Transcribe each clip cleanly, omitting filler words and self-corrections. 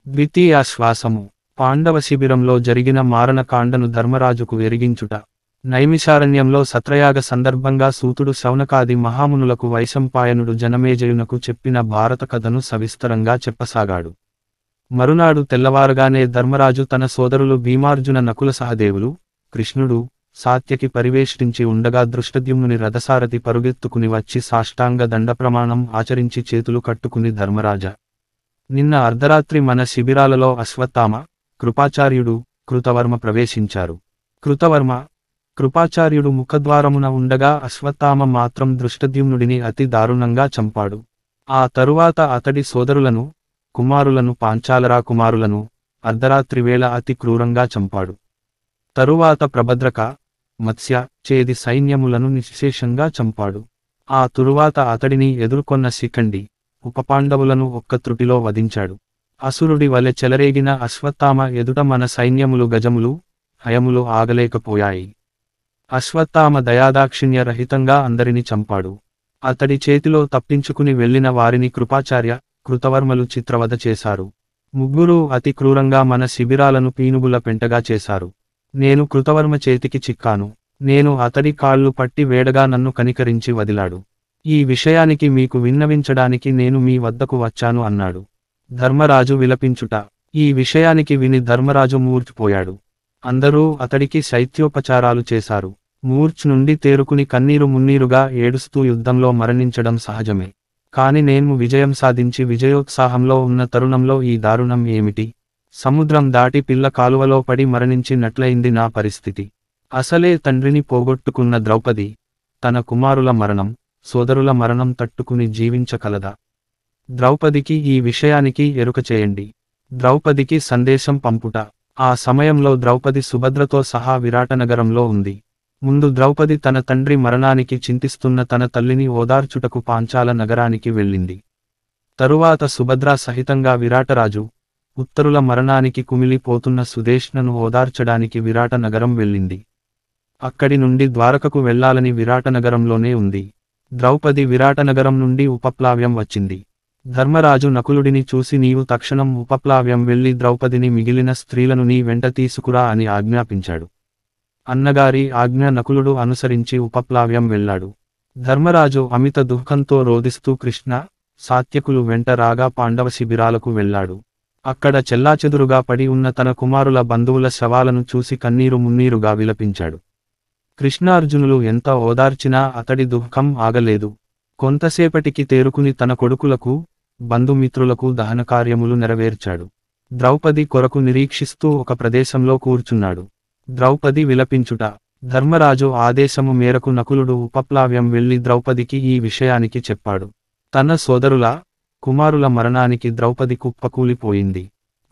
ద్వితీయాశ్వాసము పాండవ శిబిరంలో జరిగిన మారణకాండను ధర్మరాజుకు ఎరిగించుట. నైమిషారణ్యంలో సత్రయాగ సందర్భంగా సూతుడు శౌనకాది మహామునులకు వైశంపాయనుడు జనమేజయునకు చెప్పిన భారత కథను సవిస్తరంగా చెప్పసాగాడు. మరునాడు తెల్లవారగానే ధర్మరాజు తన సోదరులు భీమార్జున నకుల సహదేవులు, కృష్ణుడు, సాత్యకి పరివేష్టించి ఉండగా దృష్టద్యుమ్నుని రథసారథి పరుగెత్తుకుని వచ్చి సాష్టాంగ దండప్రమాణం ఆచరించి చేతులు కట్టుకుని ధర్మరాజా, నిన్న అర్ధరాత్రి మన శిబిరాలలో అశ్వత్థామ, కృపాచార్యుడు, కృతవర్మ ప్రవేశించారు. కృపాచార్యుడు ముఖద్వారమున ఉండగా అశ్వత్థామ మాత్రం దృష్టద్యుమ్నుడిని అతి దారుణంగా చంపాడు. ఆ తరువాత అతడి సోదరులను, కుమారులను పాంచాలరా కుమారులను అర్ధరాత్రివేళ అతి క్రూరంగా చంపాడు. తరువాత ప్రభద్రక, మత్స్య, చేది సైన్యములను నిశ్శేషంగా చంపాడు. ఆ తరువాత అతడిని ఎదుర్కొన్న శిఖండి, ఉపపాండవులను ఒక్క త్రుటిలో వధించాడు. అసురుడి వలె చెలరేగిన అశ్వత్థామ ఎదుట మన సైన్యములు గజములు, హయములు ఆగలేకపోయాయి. అశ్వత్థామ దయాదాక్షిణ్య రహితంగా అందరిని చంపాడు. అతడి చేతిలో తప్పించుకుని వెళ్లిన వారిని కృపాచార్య, కృతవర్మలు చిత్రవధ చేశారు. ముగ్గురూ అతి క్రూరంగా మన శిబిరాలను పీనుగుల పెంటగా చేశారు. నేను కృతవర్మ చేతికి చిక్కాను. నేను అతడి కాళ్ళు పట్టి వేడగా నన్ను కనికరించి వదిలాడు. ఈ విషయానికి మీకు విన్నవించడానికి నేను మీ వద్దకు వచ్చాను అన్నాడు. ధర్మరాజు విలపించుట. ఈ విషయానికి విని ధర్మరాజు మూర్ఛపోయాడు. అందరూ అతడికి శైత్యోపచారాలు చేశారు. మూర్ఛ్ నుండి తేరుకుని కన్నీరు మున్నీరుగా ఏడుస్తూ యుద్ధంలో మరణించడం సహజమే. కాని నేను విజయం సాధించి విజయోత్సాహంలో ఉన్న తరుణంలో ఈ దారుణం ఏమిటి? సముద్రం దాటి పిల్ల కాలువలో పడి మరణించినట్లయింది నా పరిస్థితి. అసలే తండ్రిని పోగొట్టుకున్న ద్రౌపది, తన కుమారుల మరణం, సోదరుల మరణం తట్టుకుని జీవించకలదా? ద్రౌపదికి ఈ విషయానికి ఎరుక చేయండి. ద్రౌపదికి సందేశం పంపుట. ఆ సమయంలో ద్రౌపది సుభద్రతో సహా విరాటనగరంలో ఉంది. ముందు ద్రౌపది తన తండ్రి మరణానికి చింతిస్తున్న తన తల్లిని ఓదార్చుటకు పాంచాల నగరానికి వెళ్ళింది. తరువాత సుభద్రా సహితంగా విరాటరాజు, ఉత్తరుల మరణానికి కుమిలిపోతున్న సుదేష్ణను ఓదార్చడానికి విరాట నగరం వెళ్ళింది. అక్కడి నుండి ద్వారకకు వెళ్లాలని విరాటనగరంలోనే ఉంది. ద్రౌపది విరాటనగరం నుండి ఉపప్లావ్యం వచ్చింది. ధర్మరాజు నకులుడిని చూసి నీవు తక్షణం ఉపప్లావ్యం వెళ్లి ద్రౌపదిని మిగిలిన స్త్రీలను నీ వెంట తీసుకురా అని ఆజ్ఞాపించాడు. అన్నగారి ఆజ్ఞ నకులుడు అనుసరించి ఉపప్లావ్యం వెళ్లాడు. ధర్మరాజు అమిత దుఃఖంతో రోదిస్తూ కృష్ణ, సాత్యకులు వెంట రాగా పాండవ శిబిరాలకు వెళ్లాడు. అక్కడ చెల్లాచెదురుగా పడి ఉన్న తన కుమారుల బంధువుల శవాలను చూసి కన్నీరు మున్నీరుగా విలపించాడు. కృష్ణార్జునులు ఎంత ఓదార్చినా అతడి దుఃఖం ఆగలేదు. కొంతసేపటికి తేరుకుని తన కొడుకులకు, బంధుమిత్రులకు దహనకార్యములు నెరవేర్చాడు. ద్రౌపది కొరకు నిరీక్షిస్తూ ఒక ప్రదేశంలో కూర్చున్నాడు. ద్రౌపది విలపించుట. ధర్మరాజు ఆదేశము మేరకు నకులుడు ఉపప్లావ్యం వెళ్లి ద్రౌపదికి ఈ విషయానికి చెప్పాడు. తన సోదరుల, కుమారుల మరణానికి ద్రౌపది కుప్పకూలిపోయింది.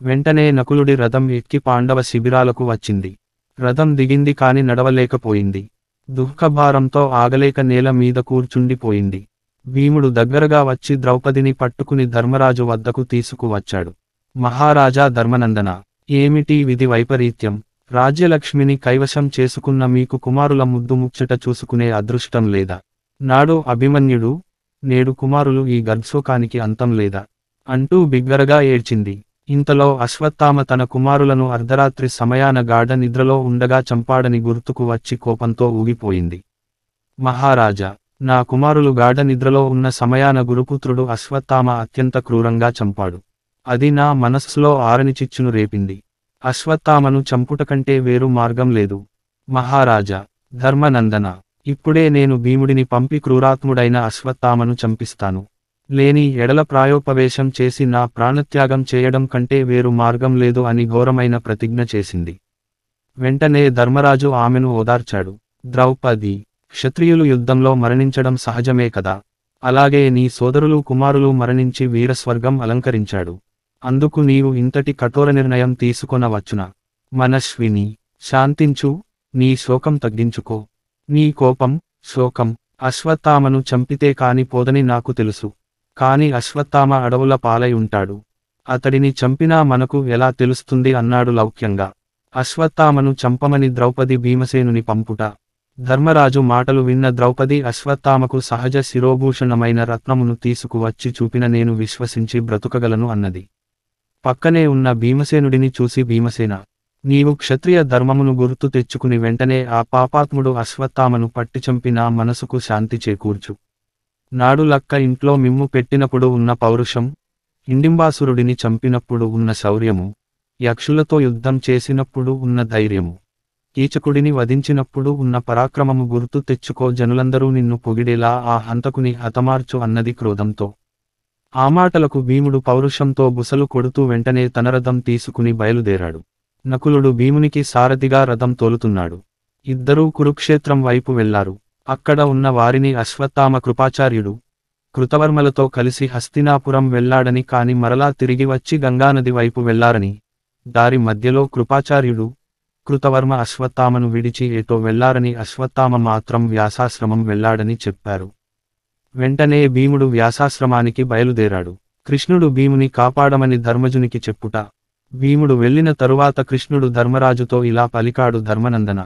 వెంటనే నకులుడి రథం ఎక్కి పాండవ శిబిరాలకు వచ్చింది. రథం దిగింది కాని నడవలేకపోయింది. దుఃఖభారంతో ఆగలేక నేల మీద కూర్చుండిపోయింది. భీముడు దగ్గరగా వచ్చి ద్రౌపదిని పట్టుకుని ధర్మరాజు వద్దకు తీసుకువచ్చాడు. మహారాజా ధర్మనందన, ఏమిటి విధి వైపరీత్యం? రాజ్యలక్ష్మిని కైవశం చేసుకున్న మీకు కుమారుల ముద్దు ముచ్చట చూసుకునే అదృష్టం లేదా? నాడు అభిమన్యుడు, నేడు కుమారులు ఈ గర్భశోకానికి అంతం లేదా? అంటూ బిగ్గరగా ఏడ్చింది. ఇంతలో అశ్వత్థామ తన కుమారులను అర్ధరాత్రి సమయాన గాఢ నిద్రలో ఉండగా చంపాడని గుర్తుకు వచ్చి కోపంతో ఊగిపోయింది. మహారాజా, నా కుమారులు గాఢ నిద్రలో ఉన్న సమయాన గురుపుత్రుడు అశ్వత్థామ అత్యంత క్రూరంగా చంపాడు. అది నా మనస్సులో ఆరని చిచ్చును రేపింది. అశ్వత్థామను చంపుట కంటే వేరు మార్గం లేదు. మహారాజా, ధర్మనందన, ఇప్పుడే నేను భీముడిని పంపి క్రూరాత్ముడైన అశ్వత్థామను చంపిస్తాను. లేని ఎడల ప్రాయోపవేశం చేసి నా ప్రాణత్యాగం చేయడం కంటే వేరు మార్గం లేదు అని ఘోరమైన ప్రతిజ్ఞ చేసింది. వెంటనే ధర్మరాజు ఆమెను ఓదార్చాడు. ద్రౌపది, క్షత్రియులు యుద్ధంలో మరణించడం సహజమే కదా. అలాగే నీ సోదరులు కుమారులు మరణించి వీరస్వర్గం అలంకరించాడు. అందుకు నీవు ఇంతటి కఠోర నిర్ణయం తీసుకొనవచ్చునా? మనస్విని, శాంతించు, నీ శోకం తగ్గించుకో. నీ కోపం, శోకం అశ్వత్థామను చంపితే కాని పోదని నాకు తెలుసు. కాని అశ్వత్థామ అడవుల పాలై ఉంటాడు. అతడిని చంపినా మనకు ఎలా తెలుస్తుంది అన్నాడు లౌక్యంగా. అశ్వత్థామను చంపమని ద్రౌపది భీమసేనుని పంపుట. ధర్మరాజు మాటలు విన్న ద్రౌపది అశ్వత్థామకు సహజ శిరోభూషణమైన రత్నమును తీసుకువచ్చి చూపిన నేను విశ్వసించి బ్రతుకగలను అన్నది. పక్కనే ఉన్న భీమసేనుడిని చూసి భీమసేన, నీవు క్షత్రియ ధర్మమును గుర్తు తెచ్చుకుని వెంటనే ఆ పాపాత్ముడు అశ్వత్థామను పట్టి చంపి నా మనసుకు శాంతి చేకూర్చు. నాడు లక్క ఇంట్లో మిమ్ము పెట్టినప్పుడు ఉన్న పౌరుషం, హిడింబాసురుడిని చంపినప్పుడు ఉన్న శౌర్యము, యక్షులతో యుద్ధం చేసినప్పుడు ఉన్న ధైర్యము, కీచకుడిని వధించినప్పుడు ఉన్న పరాక్రమము గుర్తు తెచ్చుకో. జనులందరూ నిన్ను పొగిడేలా ఆ హంతకుని హతమార్చు అన్నది క్రోధంతో. ఆ మాటలకు భీముడు పౌరుషంతో బుసలు కొడుతూ వెంటనే తన రథం తీసుకుని బయలుదేరాడు. నకులుడు భీమునికి సారథిగా రథం తోలుతున్నాడు. ఇద్దరూ కురుక్షేత్రం వైపు వెళ్లారు. అక్కడ ఉన్న వారిని అశ్వత్థామ కృపాచార్యుడు, కృతవర్మలతో కలిసి హస్తినాపురం వెళ్లాడని కాని మరలా తిరిగి వచ్చి గంగానది వైపు వెళ్లారని, దారి మధ్యలో కృపాచార్యుడు, కృతవర్మ అశ్వత్థామను విడిచి ఏటో వెళ్లారని, అశ్వత్థామ మాత్రం వ్యాసాశ్రమం వెళ్లాడని చెప్పారు. వెంటనే భీముడు వ్యాసాశ్రమానికి బయలుదేరాడు. కృష్ణుడు భీముని కాపాడమని ధర్మజునికి చెప్పుట. భీముడు వెళ్లిన తరువాత కృష్ణుడు ధర్మరాజుతో ఇలా పలికాడు. ధర్మనందన,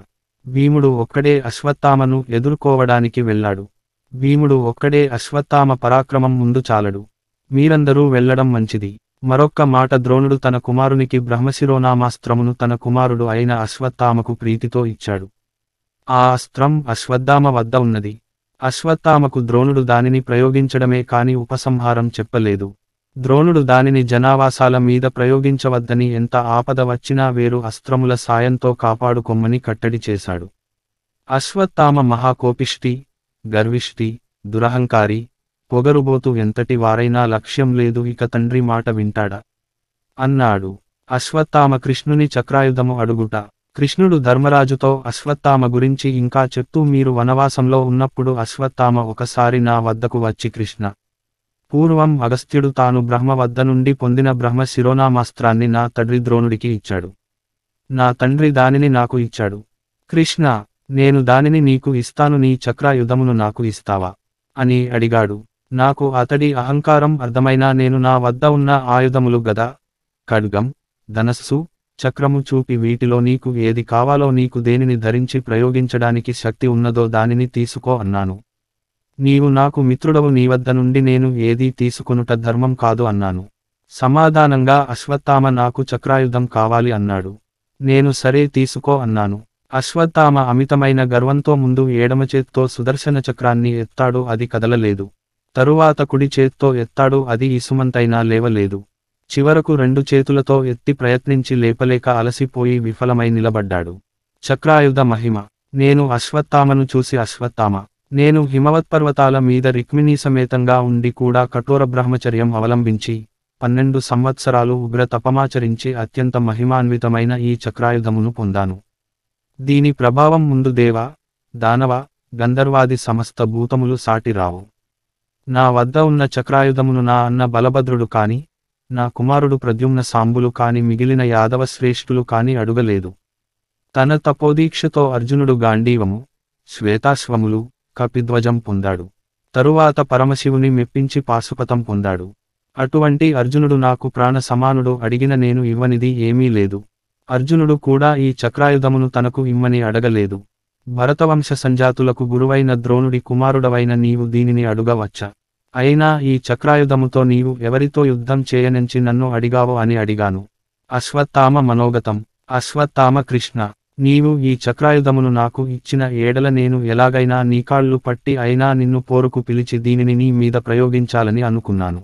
భీముడు ఒక్కడే అశ్వత్థామను ఎదుర్కోవడానికి వెళ్ళాడు. భీముడు ఒక్కడే అశ్వత్థామ పరాక్రమం ముందు చాలడు. మీరందరూ వెళ్లడం మంచిది. మరొక్క మాట, ద్రోణుడు తన కుమారునికి బ్రహ్మశిరోనామాస్త్రమును తన కుమారుడు అయిన అశ్వత్థామకు ప్రీతితో ఇచ్చాడు. ఆ అస్త్రం అశ్వత్థామ వద్ద ఉన్నది. అశ్వత్థామకు ద్రోణుడు దానిని ప్రయోగించడమే కాని ఉపసంహారం చెప్పలేదు. ద్రోణుడు దానిని జనావాసాల మీద ప్రయోగించవద్దని, ఎంత ఆపద వచ్చినా వేరు అస్త్రముల సాయంతో కాపాడుకొమ్మని కట్టడి చేశాడు. అశ్వత్థామ మహాకోపిష్టి, గర్విష్టి, దురహంకారి, పొగరుబోతు, ఎంతటి వారైనా లక్ష్యం లేదు, ఇక తండ్రి మాట వింటాడా అన్నాడు. అశ్వత్థామ కృష్ణుని చక్రాయుధము అడుగుట. కృష్ణుడు ధర్మరాజుతో అశ్వత్థామ గురించి ఇంకా చెప్తూ, మీరు వనవాసంలో ఉన్నప్పుడు అశ్వత్థామ ఒకసారి నా వద్దకు వచ్చి, కృష్ణ, పూర్వం అగస్త్యుడు తాను బ్రహ్మ వద్ద నుండి పొందిన బ్రహ్మ శిరోనామాస్త్రాన్ని నా తండ్రి ద్రోణుడికి ఇచ్చాడు. నా తండ్రి దానిని నాకు ఇచ్చాడు. కృష్ణ, నేను దానిని నీకు ఇస్తాను, నీ చక్రాయుధమును నాకు ఇస్తావా అని అడిగాడు. నాకు అతడి అహంకారం అర్థమైనా నేను నా వద్ద ఉన్న ఆయుధములు గద, ఖడ్గం, ధనస్సు, చక్రము చూపి వీటిలో నీకు ఏది కావాలో, నీకు దేనిని ధరించి ప్రయోగించడానికి శక్తి ఉన్నదో దానిని తీసుకో అన్నాను. నీవు నాకు మిత్రుడవు, నీ వద్ద నుండి నేను ఏదీ తీసుకొనుట ధర్మం కాదు అన్నాను. సమాధానంగా అశ్వత్థామ నాకు చక్రాయుధం కావాలి అన్నాడు. నేను సరే తీసుకో అన్నాను. అశ్వత్థామ అమితమైన గర్వంతో ముందు ఎడమ చేత్తో సుదర్శన చక్రాన్ని ఎత్తాడు, అది కదలలేదు. తరువాత కుడి చేత్తో ఎత్తాడు, అది ఇసుమంతైనా లేవలేదు. చివరకు రెండు చేతులతో ఎత్తి ప్రయత్నించి లేపలేక అలసిపోయి విఫలమై నిలబడ్డాడు. చక్రాయుధ మహిమ. నేను అశ్వత్థామను చూసి, అశ్వత్థామ, నేను హిమవత్పర్వతాల మీద రిక్మిణీ సమేతంగా ఉండి కూడా కఠోర బ్రహ్మచర్యం అవలంబించి 12 సంవత్సరాలు ఉగ్ర తపమాచరించి అత్యంత మహిమాన్వితమైన ఈ చక్రాయుధమును పొందాను. దీని ప్రభావం ముందు దేవ, దానవ, గంధర్వాది సమస్త భూతములు సాటిరావు. నా వద్ద ఉన్న చక్రాయుధమును నా అన్న బలభద్రుడు కాని, నా కుమారుడు ప్రద్యుమ్న సాంబులు కాని, మిగిలిన యాదవ శ్రేష్ఠులు కాని అడుగలేదు. తన తపోదీక్షతో అర్జునుడు గాంధీవము, శ్వేతాశ్వములు, కపిధ్వజం పొందాడు. తరువాత పరమశివుని మెప్పించి పాశుపతం పొందాడు. అటువంటి అర్జునుడు నాకు ప్రాణ సమానుడు, అడిగిన నేను ఇవ్వనిది ఏమీ లేదు. అర్జునుడు కూడా ఈ చక్రాయుధమును తనకు ఇమ్మని అడగలేదు. భరతవంశ సంజాతులకు గురువైన ద్రోణుడి కుమారుడవైన నీవు దీనిని అడుగవచ్చా? అయినా ఈ చక్రాయుధముతో నీవు ఎవరితో యుద్ధం చేయనెంచి నన్ను అడిగావో అని అడిగాను. అశ్వత్థామ మనోగతం. అశ్వత్థామ, కృష్ణ, నీవు ఈ చక్రాయుధమును నాకు ఇచ్చిన ఏడల నేను ఎలాగైనా నీ కాళ్ళు పట్టి అయినా నిన్ను పోరుకు పిలిచి దీనిని నీ మీద ప్రయోగించాలని అనుకున్నాను.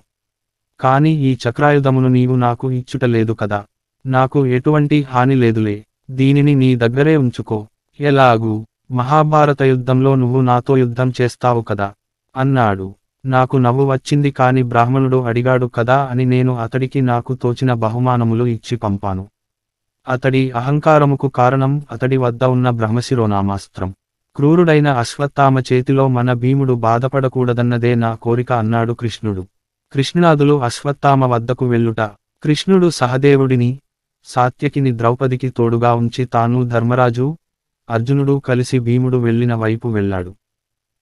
కాని ఈ చక్రాయుధమును నీవు నాకు ఇచ్చుటలేదు కదా. నాకు ఎటువంటి హాని లేదులే, దీనిని నీ దగ్గరే ఉంచుకో. ఎలాగూ మహాభారత యుద్ధంలో నువ్వు నాతో యుద్ధం చేస్తావు కదా అన్నాడు. నాకు నవ్వు వచ్చింది, కాని బ్రాహ్మణుడు అడిగాడు కదా అని నేను అతడికి నాకు తోచిన బహుమానములు ఇచ్చి పంపాను. అతడి అహంకారముకు కారణం అతడి వద్ద ఉన్న బ్రహ్మశిరోనామాస్త్రం. క్రూరుడైన అశ్వత్థామ చేతిలో మన భీముడు బాధపడకూడదన్నదే నా కోరిక అన్నాడు కృష్ణుడు. కృష్ణాదులు అశ్వత్థామ వద్దకు వెళ్ళుట. కృష్ణుడు సహదేవుడిని, సాత్యకిని ద్రౌపదికి తోడుగా ఉంచి తాను ధర్మరాజు, అర్జునుడు కలిసి భీముడు వెళ్ళిన వైపు వెళ్ళాడు.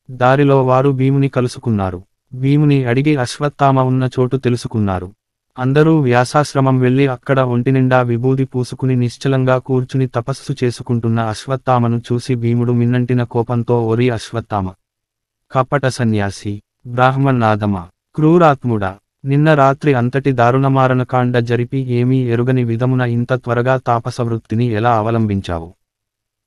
దారిలో వారు భీముని కలుసుకున్నారు. భీముని అడిగి అశ్వత్థామ ఉన్న చోటు తెలుసుకున్నారు. అందరూ వ్యాసాశ్రమం వెళ్లి అక్కడ ఒంటినిండా విభూది పూసుకుని నిశ్చలంగా కూర్చుని తపస్సు చేసుకుంటున్న అశ్వత్థామను చూసి భీముడు మిన్నంటిన కోపంతో, ఓరి అశ్వత్థామ, కపట సన్యాసి, బ్రాహ్మణాదమా, క్రూరాత్ముడా, నిన్న రాత్రి అంతటి దారుణమారణకాండ జరిపి ఏమీ ఎరుగని విధమున ఇంత త్వరగా తాపసవృత్తిని ఎలా అవలంబించావు?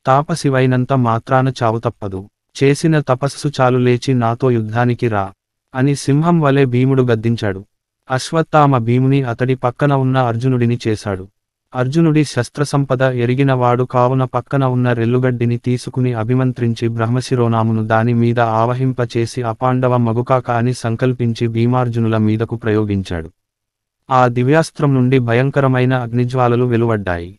తాపసివైనంత మాత్రాన చావు తప్పదు. చేసిన తపస్సు చాలు, లేచి నాతో యుద్ధానికి రా అని సింహం వలె భీముడు గద్దించాడు. అశ్వత్థామ భీముని అతడి పక్కన ఉన్న అర్జునుడిని చేశాడు. అర్జునుడి శస్త్రసంపద ఎరిగినవాడు కావున పక్కన ఉన్న రెల్లుగడ్డిని తీసుకుని అభిమంత్రించి బ్రహ్మశిరోనామును దాని మీద ఆవహింపచేసి అపాండవ మగుకాక అని సంకల్పించి భీమార్జునుల మీదకు ప్రయోగించాడు. ఆ దివ్యాస్త్రం నుండి భయంకరమైన అగ్నిజ్వాలలు వెలువడ్డాయి.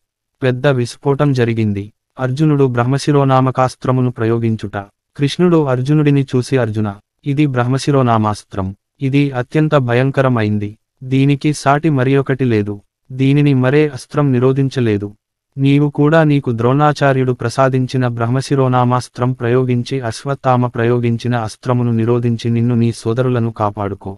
పెద్ద విస్ఫోటం జరిగింది. అర్జునుడు బ్రహ్మశిరోనామకాస్త్రమును ప్రయోగించుట. కృష్ణుడు అర్జునుడిని చూసి, అర్జున, ఇది బ్రహ్మశిరోనామాస్త్రం. ఇది అత్యంత భయంకరమైంది. దీనికి సాటి మరియొకటి లేదు. దీనిని మరే అస్త్రం నిరోధించలేదు. నీవు కూడా నీకు ద్రోణాచార్యుడు ప్రసాదించిన బ్రహ్మశిరోనామాస్త్రం ప్రయోగించి అశ్వత్థామ ప్రయోగించిన అస్త్రమును నిరోధించి నిన్ను నీ సోదరులను కాపాడుకో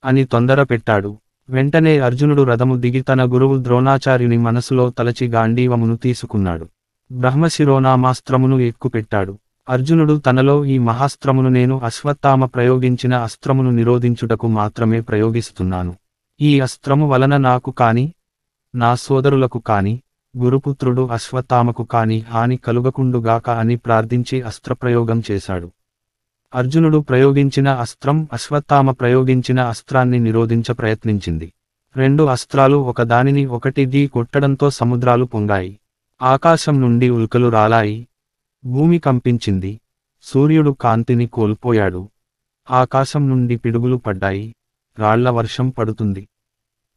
అని తొందర పెట్టాడు. వెంటనే అర్జునుడు రథము దిగి తన గురువు ద్రోణాచార్యుని మనసులో తలచి గాంధీవమును తీసుకున్నాడు. బ్రహ్మశిరోనామాస్త్రమును ఎక్కుపెట్టాడు. అర్జునుడు తనలో, ఈ మహాస్త్రమును నేను అశ్వత్థామ ప్రయోగించిన అస్త్రమును నిరోధించుటకు మాత్రమే ప్రయోగిస్తున్నాను. ఈ అస్త్రము వలన నాకు కాని, నా సోదరులకు కాని, గురుపుత్రుడు అశ్వత్థామకు కాని హాని కలుగకుండుగాక అని ప్రార్థించి అస్త్రప్రయోగం చేశాడు. అర్జునుడు ప్రయోగించిన అస్త్రం అశ్వత్థామ ప్రయోగించిన అస్త్రాన్ని నిరోధించ ప్రయత్నించింది. రెండు అస్త్రాలు ఒకదానిని ఒకటి ఢీ కొట్టడంతో సముద్రాలు పొంగాయి. ఆకాశం నుండి ఉల్కలు రాలాయి. భూమి కంపించింది. సూర్యుడు కాంతిని కోల్పోయాడు. ఆకాశం నుండి పిడుగులు పడ్డాయి. రాళ్ల వర్షం పడుతుంది.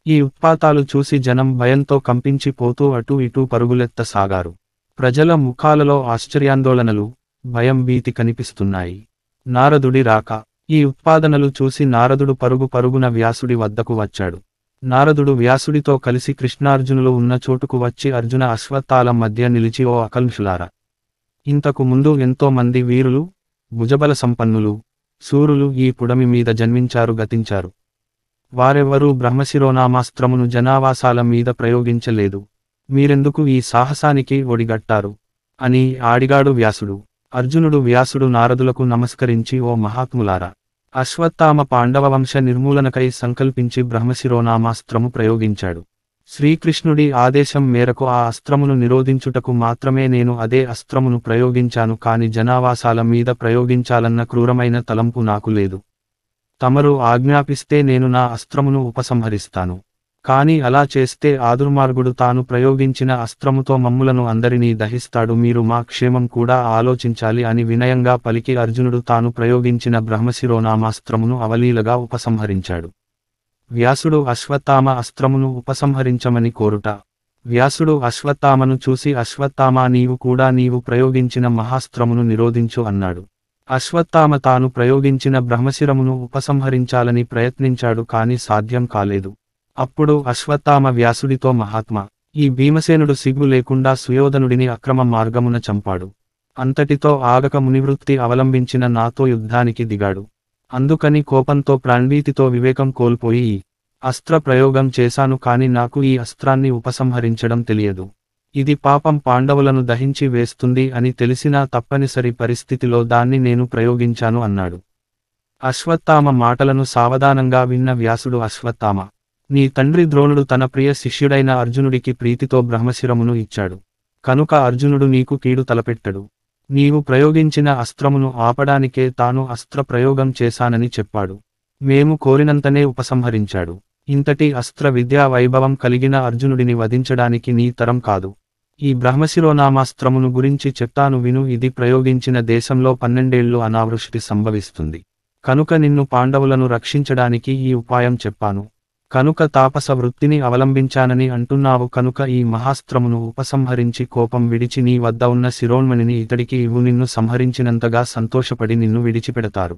ఈ ఉత్పాతాలు చూసి జనం భయంతో కంపించిపోతూ అటూ ఇటూ పరుగులెత్తసాగారు. ప్రజల ముఖాలలో ఆశ్చర్యాందోళనలు, భయం, భీతి కనిపిస్తున్నాయి. నారదుడి రాక. ఈ ఉత్పాదనలు చూసి నారదుడు పరుగు పరుగున వ్యాసుడి వద్దకు వచ్చాడు. నారదుడు వ్యాసుడితో కలిసి కృష్ణార్జునులు ఉన్న చోటుకు వచ్చి, అర్జున అశ్వత్థాల మధ్య నిలిచి, ఓ అకల్షులారా, ఇంతకు ముందు ఎంతో మంది వీరులు, భుజబల సంపన్నులు, శూరులు ఈ పుడమి మీద జన్మించారు, గతించారు. వారెవ్వరూ బ్రహ్మశిరోనామాస్త్రమును జనావాసాల మీద ప్రయోగించలేదు. మీరెందుకు ఈ సాహసానికి ఒడిగట్టారు అని ఆడిగాడు వ్యాసుడు. అర్జునుడు వ్యాసుడు నారదులకు నమస్కరించి, ఓ మహాత్ములారా, అశ్వత్థామ పాండవవంశ నిర్మూలనకై సంకల్పించి బ్రహ్మశిరోనామాస్త్రము ప్రయోగించాడు. శ్రీకృష్ణుడి ఆదేశం మేరకు ఆ అస్త్రమును నిరోధించుటకు మాత్రమే నేను అదే అస్త్రమును ప్రయోగించాను, కాని జనావాసాల మీద ప్రయోగించాలన్న క్రూరమైన తలంపు నాకు లేదు. తమరు ఆజ్ఞాపిస్తే నేను నా అస్త్రమును ఉపసంహరిస్తాను. కాని అలా చేస్తే ఆ దుర్మార్గుడు తాను ప్రయోగించిన అస్త్రముతో మమ్ములను అందరినీ దహిస్తాడు. మీరు మా క్షేమం కూడా ఆలోచించాలి అని వినయంగా పలికి అర్జునుడు తాను ప్రయోగించిన బ్రహ్మశిరోనామాస్త్రమును అవలీలగా ఉపసంహరించాడు. వ్యాసుడు అశ్వత్థామ అస్త్రమును ఉపసంహరించమని కోరుట. వ్యాసుడు అశ్వత్థామను చూసి, అశ్వత్థామా, నీవు కూడా నీవు ప్రయోగించిన మహాస్త్రమును నిరోధించు అన్నాడు. అశ్వత్థామ తాను ప్రయోగించిన బ్రహ్మశిరమును ఉపసంహరించాలని ప్రయత్నించాడు, కాని సాధ్యం కాలేదు. అప్పుడు అశ్వత్థామ వ్యాసుడితో, మహాత్మా, ఈ భీమసేనుడు సిగ్గు లేకుండా సుయోధనుడిని అక్రమ మార్గమున చంపాడు. అంతటితో ఆగక మునివృత్తి అవలంబించిన నాతో యుద్ధానికి దిగాడు. అందుకని కోపంతో ప్రాణ్భీతితో వివేకం కోల్పోయి ఈ అస్త్ర ప్రయోగం చేశాను, కాని నాకు ఈ అస్త్రాన్ని ఉపసంహరించడం తెలియదు. ఇది పాపం పాండవులను దహించి వేస్తుంది అని తెలిసినా తప్పనిసరి పరిస్థితిలో దాన్ని నేను ప్రయోగించాను అన్నాడు. అశ్వత్థామ మాటలను సావధానంగా విన్న వ్యాసుడు, అశ్వత్థామ, నీ తండ్రి ద్రోణుడు తన ప్రియ శిష్యుడైన అర్జునుడికి ప్రీతితో బ్రహ్మశిరమును ఇచ్చాడు. కనుక అర్జునుడు నీకు కీడు తలపెట్టడు. నీవు ప్రయోగించిన అస్త్రమును ఆపడానికే తాను అస్త్ర ప్రయోగం చేశానని చెప్పాడు. మేము కోరినంతనే ఉపసంహరించాడు. ఇంతటి అస్త్ర విద్యా వైభవం కలిగిన అర్జునుడిని వధించడానికి నీ తరం కాదు. ఈ బ్రహ్మశిరోనామాస్త్రమును గురించి చెప్తాను విను. ఇది ప్రయోగించిన దేశంలో 12 ఏళ్లు అనావృష్టి సంభవిస్తుంది. కనుక నిన్ను పాండవులను రక్షించడానికి ఈ ఉపాయం చెప్పాను. కనుక తాపస వృత్తిని అవలంబించానని అంటున్నావు. కనుక ఈ మహాస్త్రమును ఉపసంహరించి కోపం విడిచి నీ వద్ద ఉన్న శిరోన్మణిని ఇతడికి ఇవ్వు. నిన్ను సంహరించినంతగా సంతోషపడి నిన్ను విడిచిపెడతారు.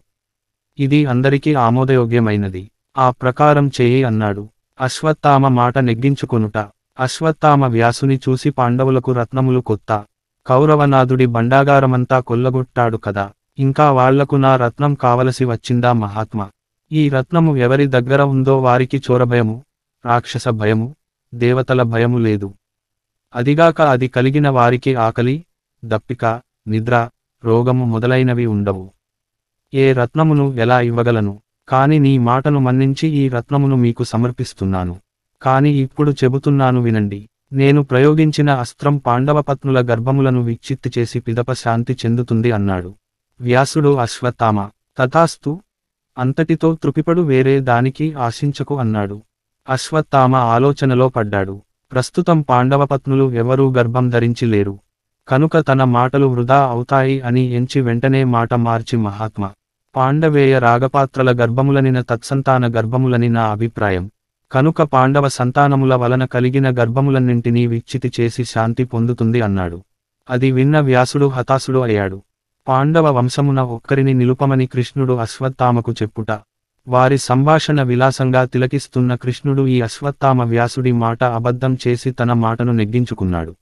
ఇది అందరికీ ఆమోదయోగ్యమైనది. ఆ ప్రకారం చేయి అన్నాడు. అశ్వత్థామ మాట నెగ్గించుకొనుట. అశ్వత్థామ వ్యాసుని చూసి, పాండవులకు రత్నములు కొత్త, కౌరవనాథుడి బండాగారమంతా కొల్లగొట్టాడు కదా, ఇంకా వాళ్లకు నా రత్నం కావలసి వచ్చిందా మహాత్మా? ఈ రత్నము ఎవరి దగ్గర ఉందో వారికి చోరభయము, రాక్షస భయము, దేవతల భయము లేదు. అదిగాక అది కలిగిన వారికి ఆకలి, దప్పిక, నిద్ర, రోగము మొదలైనవి ఉండవు. ఏ రత్నమును ఎలా ఇవ్వగలను? కాని నీ మాటను మన్నించి ఈ రత్నమును మీకు సమర్పిస్తున్నాను. కాని ఇప్పుడు చెబుతున్నాను వినండి. నేను ప్రయోగించిన అస్త్రం పాండవపత్నుల గర్భములను విచ్ఛిత్తి చేసి పిదప శాంతి చెందుతుంది అన్నాడు. వ్యాసుడు అశ్వత్థామ, తథాస్తు, అంతటితో తృప్తిపడు, వేరే దానికి ఆశించకు అన్నాడు. అశ్వత్థామ ఆలోచనలో పడ్డాడు. ప్రస్తుతం పాండవపత్నులు ఎవరూ గర్భం ధరించి లేరు. కనుక తన మాటలు వృధా అవుతాయి అని ఎంచి వెంటనే మాట మార్చి, మహాత్మా, పాండవేయ రాగపాత్రల గర్భములనిన తత్సంతాన గర్భములని నా అభిప్రాయం. కనుక పాండవ సంతానముల వలన కలిగిన గర్భములన్నింటినీ విచ్ఛితి చేసి శాంతి పొందుతుంది అన్నాడు. అది విన్న వ్యాసుడు హతాశుడు అయ్యాడు. పాండవ వంశమున ఒక్కరిని నిలుపమని కృష్ణుడు అశ్వత్థామకు చెప్పుట. వారి సంభాషణ విలాసంగా తిలకిస్తున్న కృష్ణుడు ఈ అశ్వత్థామ వ్యాసుడి మాట అబద్ధం చేసి తన మాటను నెగ్గించుకున్నాడు.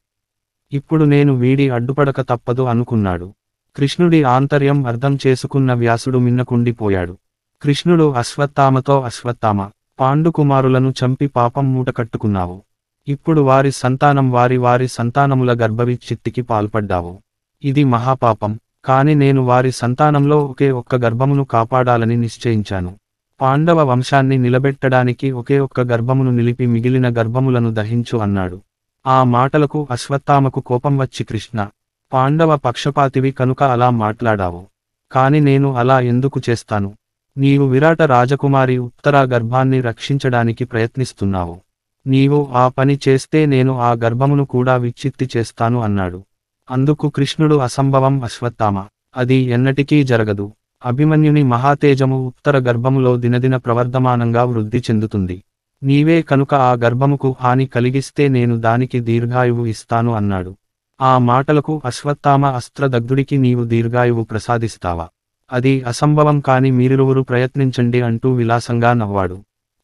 ఇప్పుడు నేను వీడి అడ్డుపడక తప్పదు అనుకున్నాడు. కృష్ణుడి ఆంతర్యం అర్థం చేసుకున్న వ్యాసుడు మిన్నకుండిపోయాడు. కృష్ణుడు అశ్వత్థామతో, అశ్వత్థామ, పాండుకుమారులను చంపి పాపం మూట కట్టుకున్నావు. ఇప్పుడు వారి సంతానం వారి సంతానముల గర్భవిచ్ఛిత్తికి పాల్పడ్డావు. ఇది మహాపాపం. కాని నేను వారి సంతానంలో ఒకే ఒక్క గర్భమును కాపాడాలని నిశ్చయించాను. పాండవ వంశాన్ని నిలబెట్టడానికి ఒకే ఒక్క గర్భమును నిలిపి మిగిలిన గర్భములను దహించు అన్నాడు. ఆ మాటలకు అశ్వత్థామకు కోపం వచ్చి, కృష్ణ, పాండవ పక్షపాతివి కనుక అలా మాట్లాడావు. కాని నేను అలా ఎందుకు చేస్తాను? నీవు విరాట రాజకుమారి ఉత్తరా గర్భాన్ని రక్షించడానికి ప్రయత్నిస్తున్నావు. నీవు ఆ పని చేస్తే నేను ఆ గర్భమును కూడా విచ్ఛిత్తి చేస్తాను అన్నాడు. అందుకు కృష్ణుడు, అసంభవం అశ్వత్థామ, అది ఎన్నటికీ జరగదు. అభిమన్యుని మహాతేజము ఉత్తర గర్భములో దినదిన ప్రవర్ధమానంగా వృద్ధి చెందుతుంది. నీవే కనుక ఆ గర్భముకు హాని కలిగిస్తే నేను దానికి దీర్ఘాయువు ఇస్తాను అన్నాడు. ఆ మాటలకు అశ్వత్థామ, అస్త్రదగ్ధుడికి నీవు దీర్ఘాయువు ప్రసాదిస్తావా? అది అసంభవం, కాని మీరిరువురు ప్రయత్నించండి అంటూ విలాసంగా నవ్వాడు.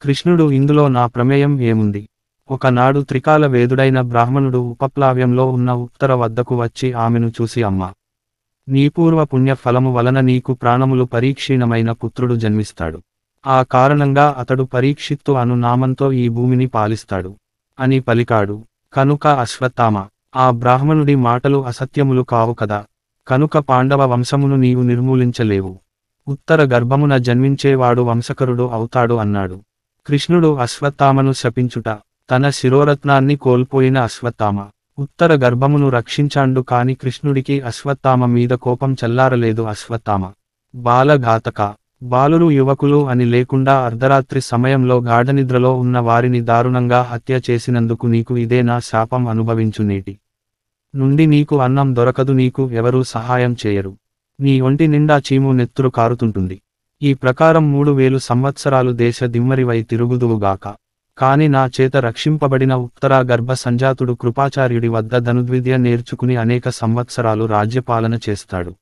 కృష్ణుడు, ఇందులో నా ప్రమేయం ఏముంది? ఒకనాడు త్రికాల వేదుడైన బ్రాహ్మణుడు ఉపప్లావ్యంలో ఉన్న ఉత్తర వద్దకు వచ్చి ఆమెను చూసి, అమ్మా, నీ పూర్వ పుణ్య ఫలము వలన నీకు ప్రాణములు పరీక్షీణమైన పుత్రుడు జన్మిస్తాడు. ఆ కారణంగా అతడు పరీక్షిత్తు అను నామంతో ఈ భూమిని పాలిస్తాడు అని పలికాడు. కనుక అశ్వత్థామ, ఆ బ్రాహ్మణుడి మాటలు అసత్యములు కావు కదా. కనుక పాండవ వంశమును నీవు నిర్మూలించలేవు. ఉత్తర గర్భమున జన్మించేవాడు వంశకరుడు అవుతాడు అన్నాడు. కృష్ణుడు అశ్వత్థామను శపించుట. తన శిరోరత్నాన్ని కోల్పోయిన అశ్వత్థామ ఉత్తర గర్భమును రక్షించాండు, కాని కృష్ణుడికి అశ్వత్థామ మీద కోపం చల్లారలేదు. అశ్వత్థామ బాలఘాతక, బాలురు యువకులు అని లేకుండా అర్ధరాత్రి సమయంలో గాఢనిద్రలో ఉన్న వారిని దారుణంగా హత్య చేసినందుకు నీకు ఇదే నా శాపం అనుభవించు. నేటి నుండి నీకు అన్నం దొరకదు, నీకు ఎవరూ సహాయం చేయరు. నీ ఒంటి నిండా చీము నెత్తురు కారుతుంటుంది. ఈ ప్రకారం 3000 సంవత్సరాలు దేశ దిమ్మరివై తిరుగుదువుగాక. కాని నా చేత రక్షింపబడిన ఉత్తరా గర్భ సంజాతుడు కృపాచార్యుడి వద్ద ధనుర్విద్య నేర్చుకుని అనేక సంవత్సరాలు రాజ్యపాలన చేస్తాడు.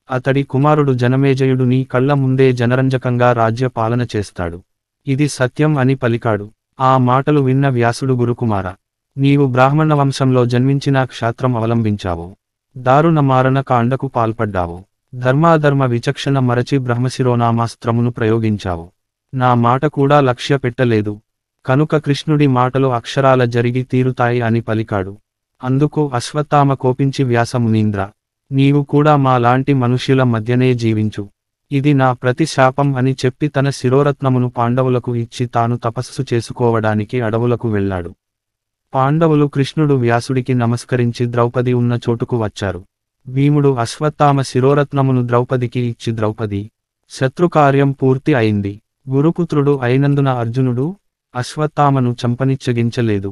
అతడి కుమారుడు జనమేజయుడు నీ కళ్ల ముందే జనరంజకంగా రాజ్యపాలన చేస్తాడు. ఇది సత్యం అని పలికాడు. ఆ మాటలు విన్న వ్యాసుడు, గురుకుమార, నీవు బ్రాహ్మణ వంశంలో జన్మించిన క్షాత్రం అవలంబించావు. దారుణ మారణ కాండకు పాల్పడ్డావు. ధర్మాధర్మ విచక్షణ మరచి బ్రహ్మశిరోనామాస్త్రమును ప్రయోగించావు. నా మాట కూడా లక్ష్య పెట్టలేదు. కనుక కృష్ణుడి మాటలు అక్షరాల జరిగి తీరుతాయి అని పలికాడు. అందుకు అశ్వత్థామ కోపించి, వ్యాసమునీంద్ర, నీవు కూడా మా లాంటి మనుష్యుల మధ్యనే జీవించు. ఇది నా ప్రతి శాపం అని చెప్పి తన శిరోరత్నమును పాండవులకు ఇచ్చి తాను తపస్సు చేసుకోవడానికి అడవులకు వెళ్ళాడు. పాండవులు కృష్ణుడు వ్యాసుడికి నమస్కరించి ద్రౌపది ఉన్న చోటుకు వచ్చారు. భీముడు అశ్వత్థామ శిరోరత్నమును ద్రౌపదికి ఇచ్చి, ద్రౌపది, శత్రుకార్యం పూర్తి అయింది. గురుపుత్రుడు అయినందున అర్జునుడు అశ్వత్థామను చంపనిచ్చగించలేదు.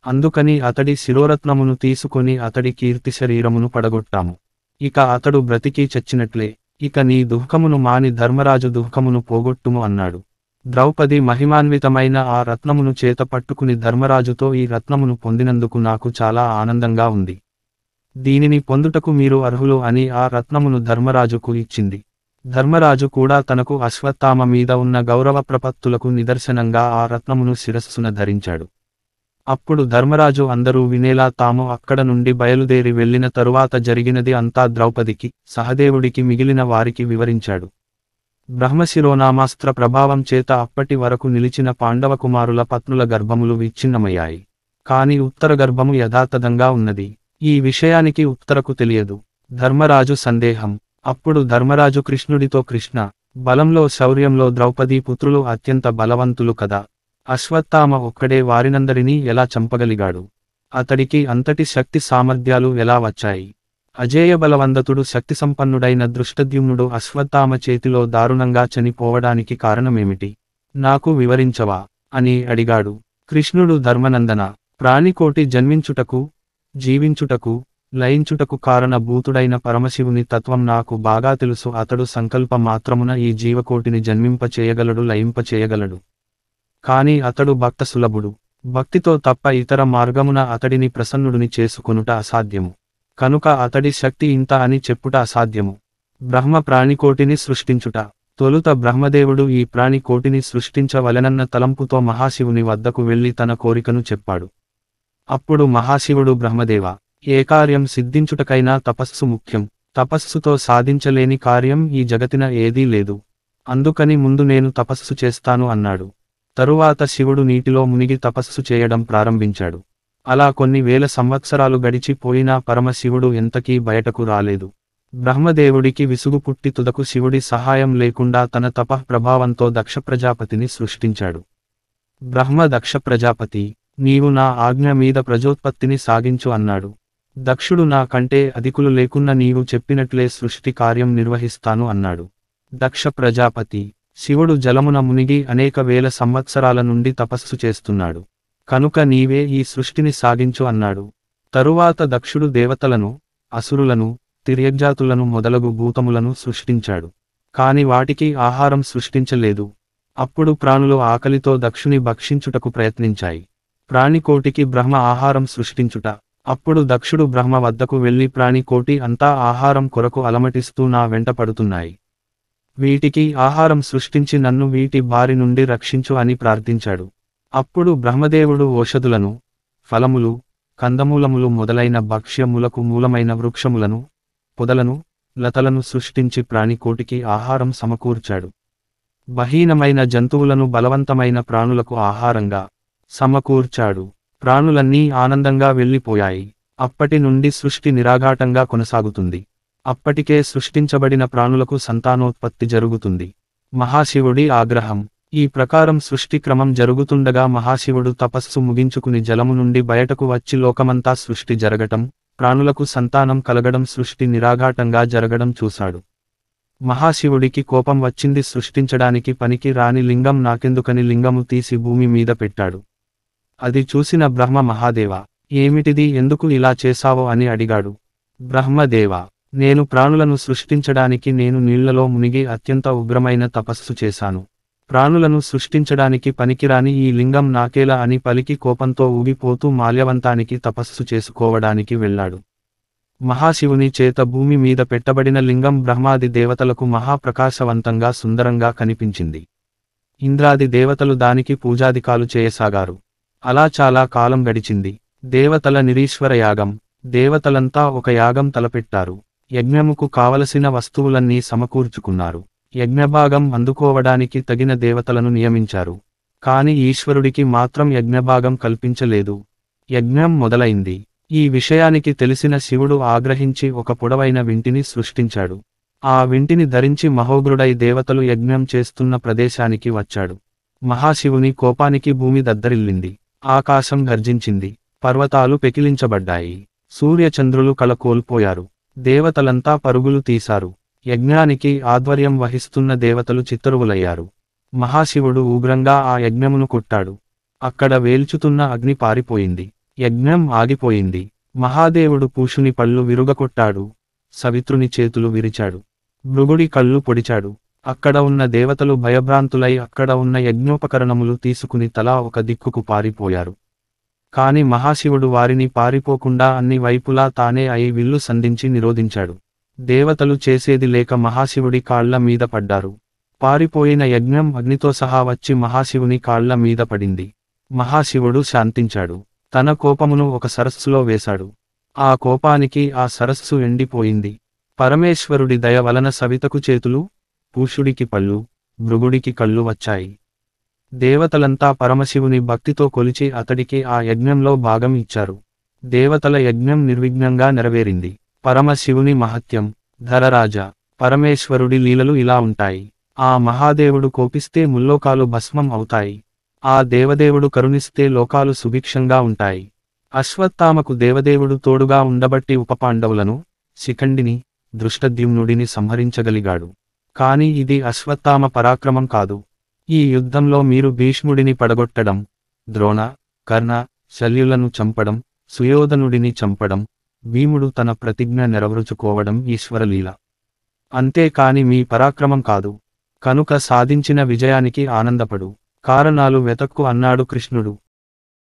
అందుకని అతడి శిరోరత్నమును తీసుకొని అతడి కీర్తి శరీరమును పడగొట్టాము. ఇక అతడు బ్రతికి చచ్చినట్లే. ఇక నీ దుఃఖమును మాని ధర్మరాజు దుఃఖమును పోగొట్టుము అన్నాడు. ద్రౌపది మహిమాన్వితమైన ఆ రత్నమును చేత పట్టుకుని ధర్మరాజుతో, ఈ రత్నమును పొందినందుకు నాకు చాలా ఆనందంగా ఉంది. దీనిని పొందుటకు మీరు అర్హులు అని ఆ రత్నమును ధర్మరాజుకు ఇచ్చింది. ధర్మరాజు కూడా తనకు అశ్వత్థామ మీద ఉన్న గౌరవ ప్రపత్తులకు నిదర్శనంగా ఆ రత్నమును శిరస్సున ధరించాడు. అప్పుడు ధర్మరాజు అందరూ వినేలా తాము అక్కడ నుండి బయలుదేరి వెళ్లిన తరువాత జరిగినది అంతా ద్రౌపదికి, సహదేవుడికి, మిగిలిన వారికి వివరించాడు. బ్రహ్మశిరోనామాస్త్ర ప్రభావం చేత అప్పటి వరకు నిలిచిన పాండవ కుమారుల పత్నుల గర్భములు విచ్ఛిన్నమయ్యాయి. కాని ఉత్తర గర్భము యథాతథంగా ఉన్నది. ఈ విషయానికి ఉత్తరకు తెలియదు. ధర్మరాజు సందేహం. అప్పుడు ధర్మరాజు కృష్ణుడితో, కృష్ణ, బలంలో శౌర్యంలో ద్రౌపదీ పుత్రులు అత్యంత బలవంతులు కదా. అశ్వత్థామ ఒక్కడే వారినందరినీ ఎలా చంపగలిగాడు? అతడికి అంతటి శక్తి సామర్థ్యాలు ఎలా వచ్చాయి? అజేయబలవందతుడు శక్తిసంపన్నుడైన దృష్టద్యుమ్నుడు అశ్వత్థామ చేతిలో దారుణంగా చనిపోవడానికి కారణమేమిటి? నాకు వివరించవా అని అడిగాడు. కృష్ణుడు ధర్మనందన, ప్రాణికోటి జన్మించుటకు, జీవించుటకు, లయించుటకు కారణభూతుడైన పరమశివుని తత్వం నాకు బాగా తెలుసు. అతడు సంకల్ప మాత్రమున ఈ జీవకోటిని జన్మింపచేయగలడు, లయింపచేయగలడు. కాని అతడు భక్త సులభుడు. భక్తితో తప్ప ఇతర మార్గమున అతడిని ప్రసన్నుడిని చేసుకొనుట అసాధ్యము. కనుక అతడి శక్తి ఇంత అని చెప్పుట అసాధ్యము. బ్రహ్మ ప్రాణికోటిని సృష్టించుట. తొలుత బ్రహ్మదేవుడు ఈ ప్రాణికోటిని సృష్టించవలెనన్న తలంపుతో మహాశివుని వద్దకు వెళ్లి తన కోరికను చెప్పాడు. అప్పుడు మహాశివుడు బ్రహ్మదేవ, ఏ కార్యం సిద్ధించుటకైనా తపస్సు ముఖ్యం. తపస్సుతో సాధించలేని కార్యం ఈ జగతిన ఏదీ లేదు. అందుకని ముందు నేను తపస్సు చేస్తాను అన్నాడు. తరువాత శివుడు నీటిలో మునిగి తపస్సు చేయడం ప్రారంభించాడు. అలా కొన్ని వేల సంవత్సరాలు గడిచిపోయినా పరమశివుడు ఎంతకీ బయటకు రాలేదు. బ్రహ్మదేవుడికి విసుగు పుట్టి తుదకు శివుడి సహాయం లేకుండా తన తపః ప్రభావంతో దక్ష ప్రజాపతిని సృష్టించాడు. బ్రహ్మ దక్ష ప్రజాపతి, నీవు నా ఆజ్ఞ మీద ప్రజోత్పత్తిని సాగించు అన్నాడు. దక్షుడు నా కంటే అధికులు లేకున్న నీవు చెప్పినట్లే సృష్టి కార్యం నిర్వహిస్తాను అన్నాడు. దక్ష ప్రజాపతి, శివుడు జలమున మునిగి అనేక వేల సంవత్సరాల నుండి తపస్సు చేస్తున్నాడు. కనుక నీవే ఈ సృష్టిని సాగించు అన్నాడు. తరువాత దక్షుడు దేవతలను, అసురులను, తిర్యగ్జాతులను మొదలగు భూతములను సృష్టించాడు. కాని వాటికి ఆహారం సృష్టించలేదు. అప్పుడు ప్రాణులు ఆకలితో దక్షుని భక్షించుటకు ప్రయత్నించాయి. ప్రాణికోటికి బ్రహ్మ ఆహారం సృష్టించుట. అప్పుడు దక్షుడు బ్రహ్మ వద్దకు వెళ్లి ప్రాణికోటి అంతా ఆహారం కొరకు అలమటిస్తూ నా వెంట పడుతున్నాయి. వీటికి ఆహారం సృష్టించి నన్ను వీటి బారి నుండి రక్షించు అని ప్రార్థించాడు. అప్పుడు బ్రహ్మదేవుడు ఓషధులను, ఫలములు, కందమూలములు మొదలైన భక్ష్యములకు మూలమైన వృక్షములను, పొదలను, లతలను సృష్టించి ప్రాణికోటికి ఆహారం సమకూర్చాడు. బహీనమైన జంతువులను బలవంతమైన ప్రాణులకు ఆహారంగా సమకూర్చాడు. ప్రాణులన్నీ ఆనందంగా వెళ్ళిపోయాయి. అప్పటి నుండి సృష్టి నిరాఘాటంగా కొనసాగుతుంది. అప్పటికే సృష్టించబడిన ప్రాణులకు సంతానోత్పత్తి జరుగుతుంది. మహాశివుడి ఆగ్రహం. ఈ ప్రకారం సృష్టి క్రమం జరుగుతుండగా మహాశివుడు తపస్సు ముగించుకుని జలము నుండి బయటకు వచ్చి లోకమంతా సృష్టి జరగటం, ప్రాణులకు సంతానం కలగడం, సృష్టి నిరాఘాటంగా జరగడం చూశాడు. మహాశివుడికి కోపం వచ్చింది. సృష్టించడానికి పనికి రాని లింగం నాకెందుకని లింగము తీసి భూమి మీద పెట్టాడు. అది చూసిన బ్రహ్మ, మహాదేవ, ఏమిటిది, ఎందుకు ఇలా చేశావో అని అడిగాడు. బ్రహ్మదేవ, నేను ప్రాణులను సృష్టించడానికి నేను నీళ్లలో మునిగి అత్యంత ఉగ్రమైన తపస్సు చేశాను. ప్రాణులను సృష్టించడానికి పనికిరాని ఈ లింగం నాకేలా అని పలికి కోపంతో ఊగిపోతూ మాల్యవంతానికి తపస్సు చేసుకోవడానికి వెళ్ళాడు. మహాశివుని చేత భూమి మీద పెట్టబడిన లింగం బ్రహ్మాది దేవతలకు మహాప్రకాశవంతంగా సుందరంగా కనిపించింది. ఇంద్రాది దేవతలు దానికి పూజాదికాలు చేయసాగారు. అలా చాలా కాలం గడిచింది. దేవతల నిరీశ్వర యాగం. దేవతలంతా ఒక యాగం తలపెట్టారు. యజ్ఞముకు కావలసిన వస్తువులన్నీ సమకూర్చుకున్నారు. యజ్ఞభాగం అందుకోవడానికి తగిన దేవతలను నియమించారు. కాని ఈశ్వరుడికి మాత్రం యజ్ఞభాగం కల్పించలేదు. యజ్ఞం మొదలైంది. ఈ విషయానికి తెలిసిన శివుడు ఆగ్రహించి ఒక పొడవైన వింటిని సృష్టించాడు. ఆ వింటిని ధరించి మహోగ్రుడై దేవతలు యజ్ఞం చేస్తున్న ప్రదేశానికి వచ్చాడు. మహాశివుని కోపానికి భూమి దద్దరిల్లింది. ఆకాశం గర్జించింది. పర్వతాలు పెకిలించబడ్డాయి. సూర్యచంద్రులు కళ కోల్పోయారు. దేవతలంతా పరుగులు తీశారు. యజ్ఞానికి ఆధ్వర్యం వహిస్తున్న దేవతలు చిత్తరువులయ్యారు. మహాశివుడు ఉగ్రంగా ఆ యజ్ఞమును కొట్టాడు. అక్కడ వేల్చుతున్న అగ్ని పారిపోయింది. యజ్ఞం ఆగిపోయింది. మహాదేవుడు పూషుని పళ్ళు విరుగకొట్టాడు. సవిత్రుని చేతులు విరిచాడు. భృగుడి కళ్ళు పొడిచాడు. అక్కడ ఉన్న దేవతలు భయభ్రాంతులై అక్కడ ఉన్న యజ్ఞోపకరణములు తీసుకుని తలా ఒక దిక్కుకు పారిపోయారు. కాని మహాశివుడు వారిని పారిపోకుండా అన్ని వైపులా తానే అయి విల్లు సంధించి నిరోధించాడు. దేవతలు చేసేది లేక మహాశివుడి కాళ్ల మీద పడ్డారు. పారిపోయిన యజ్ఞం అగ్నితో సహా వచ్చి మహాశివుని కాళ్ల మీద పడింది. మహాశివుడు శాంతించాడు. తన కోపమును ఒక సరస్సులో వేశాడు. ఆ కోపానికి ఆ సరస్సు ఎండిపోయింది. పరమేశ్వరుడి దయ వలన సవితకు చేతులు, పూషుడికి పళ్ళు, భృగుడికి కళ్ళు వచ్చాయి. దేవతలంతా పరమశివుని భక్తితో కొలిచి అతడికి ఆ యజ్ఞంలో భాగం ఇచ్చారు. దేవతల యజ్ఞం నిర్విఘ్నంగా నెరవేరింది. పరమశివుని మహత్యం. ధరరాజ, పరమేశ్వరుడి లీలలు ఇలా ఉంటాయి. ఆ మహాదేవుడు కోపిస్తే ముల్లోకాలు భస్మం అవుతాయి. ఆ దేవదేవుడు కరుణిస్తే లోకాలు సుభిక్షంగా ఉంటాయి. అశ్వత్థామకు దేవదేవుడు తోడుగా ఉండబట్టి ఉపపాండవులను, శిఖండిని, దృష్టద్యుమ్నుడిని సంహరించగలిగాడు. కాని ఇది అశ్వత్థామ పరాక్రమం కాదు. ఈ యుద్ధంలో మీరు భీష్ముడిని పడగొట్టడం, ద్రోణ, కర్ణ, శల్యులను చంపడం, సుయోధనుడిని చంపడం, భీముడు తన ప్రతిజ్ఞ నెరవేర్చుకోవడం ఈశ్వరలీల. అంతేకాని మీ పరాక్రమం కాదు. కనుక సాధించిన విజయానికి ఆనందపడు. కారణాలు వెతక్కు అన్నాడు కృష్ణుడు.